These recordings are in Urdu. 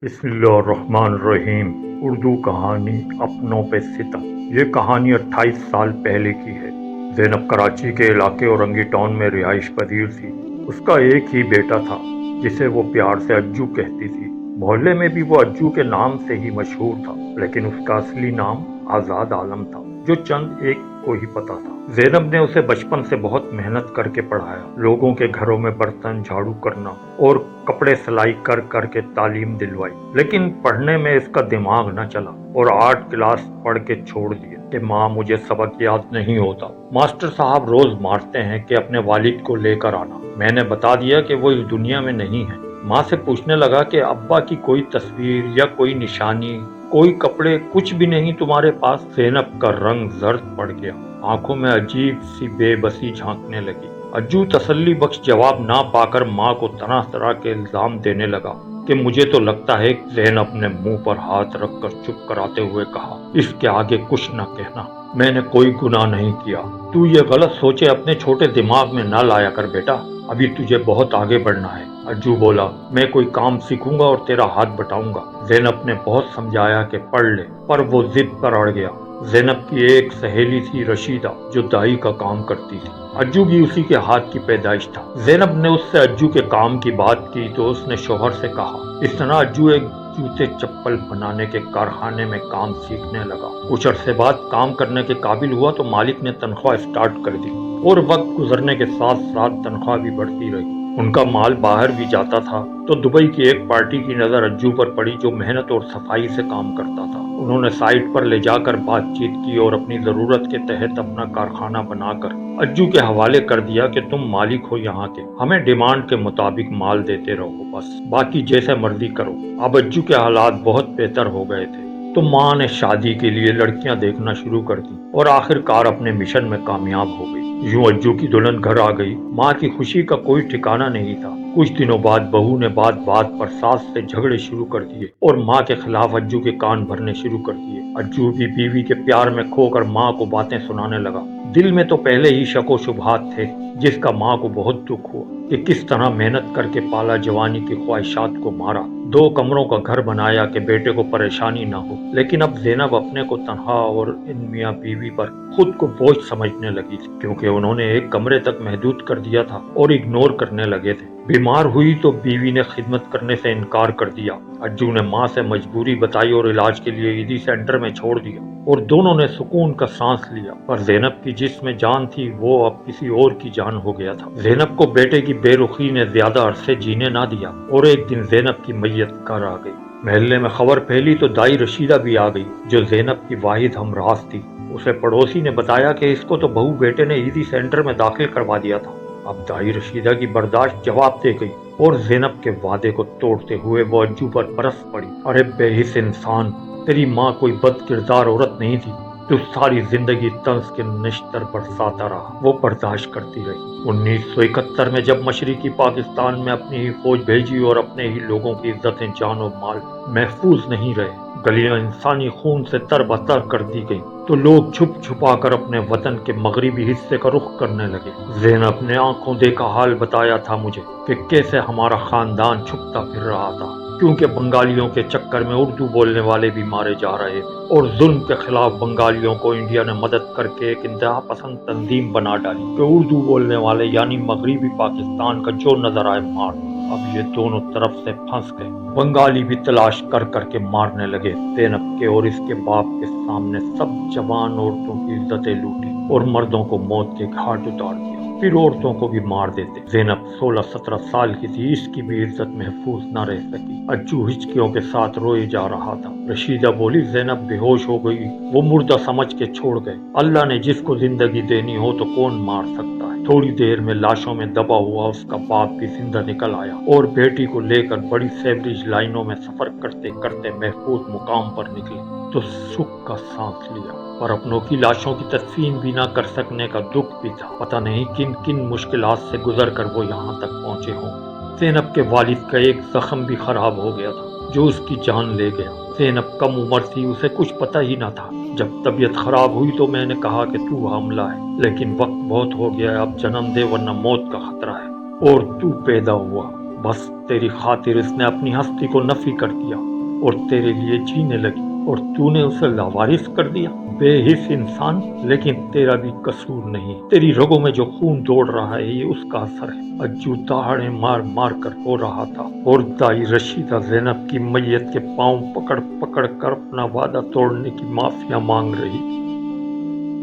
بسم اللہ الرحمن الرحیم۔ اردو کہانی اپنوں پہ ستم۔ یہ کہانی 28 سال پہلے کی ہے۔ زینب کراچی کے علاقے اورنگی ٹاؤن میں رہائش پذیر تھی۔ اس کا ایک ہی بیٹا تھا جسے وہ پیار سے اجو کہتی تھی۔ محلے میں بھی وہ اجو کے نام سے ہی مشہور تھا، لیکن اس کا اصلی نام آزاد عالم تھا، جو چند ایک کو ہی پتا تھا۔ زینب نے اسے بچپن سے بہت محنت کر کے پڑھایا، لوگوں کے گھروں میں برتن جھاڑو کرنا اور کپڑے سلائی کر کر کے تعلیم دلوائی، لیکن پڑھنے میں اس کا دماغ نہ چلا اور 8 کلاس پڑھ کے چھوڑ دیے کہ ماں مجھے سبق یاد نہیں ہوتا۔ ماسٹر صاحب روز مارتے ہیں کہ اپنے والد کو لے کر آنا۔ میں نے بتا دیا کہ وہ اس دنیا میں نہیں ہے۔ ماں سے پوچھنے لگا کہ ابا کی کوئی تصویر یا کوئی نشانی، کوئی کپڑے، کچھ بھی نہیں تمہارے پاس؟ زینب کا رنگ زرد پڑ گیا، آنکھوں میں عجیب سی بے بسی جھانکنے لگی۔ اجو تسلی بخش جواب نہ پا کر ماں کو طرح طرح کے الزام دینے لگا کہ مجھے تو لگتا ہے۔ زینب نے منہ پر ہاتھ رکھ کر چپ کراتے ہوئے کہا، اس کے آگے کچھ نہ کہنا، میں نے کوئی گناہ نہیں کیا۔ تو یہ غلط سوچے اپنے چھوٹے دماغ میں نہ لایا کر بیٹا، ابھی تجھے بہت آگے بڑھنا ہے۔ اجو بولا، میں کوئی کام سیکھوں گا اور تیرا ہاتھ بٹاؤں گا۔ زینب نے بہت سمجھایا کہ پڑھ لے، پر وہ ضد پر اڑ گیا۔ زینب کی ایک سہیلی تھی رشیدہ، جو دائی کا کام کرتی تھی۔ اجو بھی اسی کے ہاتھ کی پیدائش تھا۔ زینب نے اس سے اجو کے کام کی بات کی تو اس نے شوہر سے کہا۔ اس طرح اجو ایک جوتے چپل بنانے کے کارخانے میں کام سیکھنے لگا۔ کچھ عرصے بعد کام کرنے کے قابل ہوا تو مالک نے تنخواہ اسٹارٹ کر دی اور وقت گزرنے کے ساتھ ساتھ تنخواہ بھی بڑھتی رہی۔ ان کا مال باہر بھی جاتا تھا تو دبئی کی ایک پارٹی کی نظر اجو پر پڑی، جو محنت اور صفائی سے کام کرتا تھا۔ انہوں نے سائٹ پر لے جا کر بات چیت کی اور اپنی ضرورت کے تحت اپنا کارخانہ بنا کر اجو کے حوالے کر دیا کہ تم مالک ہو یہاں کے، ہمیں ڈیمانڈ کے مطابق مال دیتے رہو، بس باقی جیسے مرضی کرو۔ اب اجو کے حالات بہت بہتر ہو گئے تھے تو ماں نے شادی کے لیے لڑکیاں دیکھنا شروع کر دی اور آخر کار اپنے مشن میں کامیاب ہو گئی۔ یوں اجو کی دلہن گھر آ گئی۔ ماں کی خوشی کا کوئی ٹھکانہ نہیں تھا۔ کچھ دنوں بعد بہو نے بات بات پر ساس سے جھگڑے شروع کر دیے اور ماں کے خلاف اجو کے کان بھرنے شروع کر دیے۔ اجو بھی بیوی کے پیار میں کھو کر ماں کو باتیں سنانے لگا۔ دل میں تو پہلے ہی شک و شبہات تھے، جس کا ماں کو بہت دکھ ہوا کہ کس طرح محنت کر کے پالا جوانی کی خواہشات کو مارا۔ 2 کمروں کا گھر بنایا کہ بیٹے کو پریشانی نہ ہو، لیکن اب زینب اپنے کو تنہا اور ان میاں بیوی پر خود کو بوجھ سمجھنے لگی تھی، کیونکہ انہوں نے ایک کمرے تک محدود کر دیا تھا اور اگنور کرنے لگے تھے۔ بیمار ہوئی تو بیوی نے خدمت کرنے سے انکار کر دیا۔ اجو نے ماں سے مجبوری بتائی اور علاج کے لیے ایدی سینٹر میں چھوڑ دیا اور دونوں نے سکون کا سانس لیا۔ پر زینب کی جس میں جان تھی وہ اب کسی اور کی جان ہو گیا تھا۔ زینب کو بیٹے کی بے رخی نے زیادہ عرصے جینے نہ دیا اور ایک دن زینب کی میت گھر آ گئی۔ محلے میں خبر پھیلی تو دائی رشیدہ بھی آ گئی، جو زینب کی واحد ہمراز تھی۔ اسے پڑوسی نے بتایا کہ اس کو تو بہو بیٹے نے ایدی سینٹر میں داخل کروا دیا تھا۔ اب دائی رشیدہ کی برداشت جواب دے گئی اور زینب کے وعدے کو توڑتے ہوئے وہ اجو پر برس پڑی۔ ارے بے حس انسان، تیری ماں کوئی بد کردار عورت نہیں تھی، تو ساری زندگی طنز کے نشتر برساتا رہا۔ وہ برداشت کرتی رہی۔ 1971 میں جب مشرقی پاکستان میں اپنی ہی فوج بھیجی اور اپنے ہی لوگوں کی عزتیں جان و مال محفوظ نہیں رہے، گلیاں انسانی خون سے تر بتر کر دی گئی، تو لوگ چھپ چھپا کر اپنے وطن کے مغربی حصے کا رخ کرنے لگے۔ زینب نے آنکھوں دیکھا حال بتایا تھا مجھے کہ کیسے ہمارا خاندان چھپتا پھر رہا تھا، کیونکہ بنگالیوں کے چکر میں اردو بولنے والے بھی مارے جا رہے تھے اور ظلم کے خلاف بنگالیوں کو انڈیا نے مدد کر کے ایک انتہا پسند تنظیم بنا ڈالی کہ اردو بولنے والے یعنی مغربی پاکستان کا جو نظر آئے مار۔ اب یہ دونوں طرف سے پھنس گئے، بنگالی بھی تلاش کر کر کے مارنے لگے۔ زینب کے اور اس کے باپ کے سامنے سب جوان عورتوں کی عزتیں لوٹی اور مردوں کو موت کے گھاٹ اتار دیا، پھر عورتوں کو بھی مار دیتے۔ زینب 16-17 سال کی تھی، اس کی بھی عزت محفوظ نہ رہ سکی۔ اجو ہچکیوں کے ساتھ روئے جا رہا تھا۔ رشیدہ بولی، زینب بے ہوش ہو گئی، وہ مردہ سمجھ کے چھوڑ گئے۔ اللہ نے جس کو زندگی دینی ہو تو کون مار سکتا ہے۔ تھوڑی دیر میں لاشوں میں دبا ہوا اس کا باپ بھی زندہ نکل آیا اور بیٹی کو لے کر بڑی سیوریج لائنوں میں سفر کرتے کرتے محفوظ مقام پر نکلے تو سکھ کا سانس لیا، پر اپنوں کی لاشوں کی تدفین بھی نہ کر سکنے کا دکھ بھی تھا۔ پتہ نہیں کن کن مشکلات سے گزر کر وہ یہاں تک پہنچے ہوں۔ زینب کے والد کا ایک زخم بھی خراب ہو گیا تھا جو اس کی جان لے گیا۔ زینب کم عمر تھی، اسے کچھ پتہ ہی نہ تھا۔ جب طبیعت خراب ہوئی تو میں نے کہا کہ تو حاملہ ہے، لیکن وقت بہت ہو گیا ہے، اب جنم دے ورنہ موت کا خطرہ ہے، اور تو پیدا ہوا۔ بس تیری خاطر اس نے اپنی ہستی کو نفی کر دیا اور تیرے لیے جینے لگی اور تو نے اسے لاوارث کر دیا۔ بے حس انسان، لیکن تیرا بھی قصور نہیں، تیری رگوں میں جو خون دوڑ رہا ہے یہ اس کا اثر ہے۔ اجو دہاڑے مار مار کر رو رہا تھا اور دائی رشیدہ زینب کی میت کے پاؤں پکڑ پکڑ کر اپنا وعدہ توڑنے کی معافیاں مانگ رہی تھی۔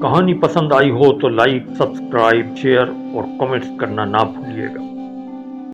کہانی پسند آئی ہو تو لائک، سبسکرائب، شیئر اور کمنٹس کرنا نہ بھولیے گا۔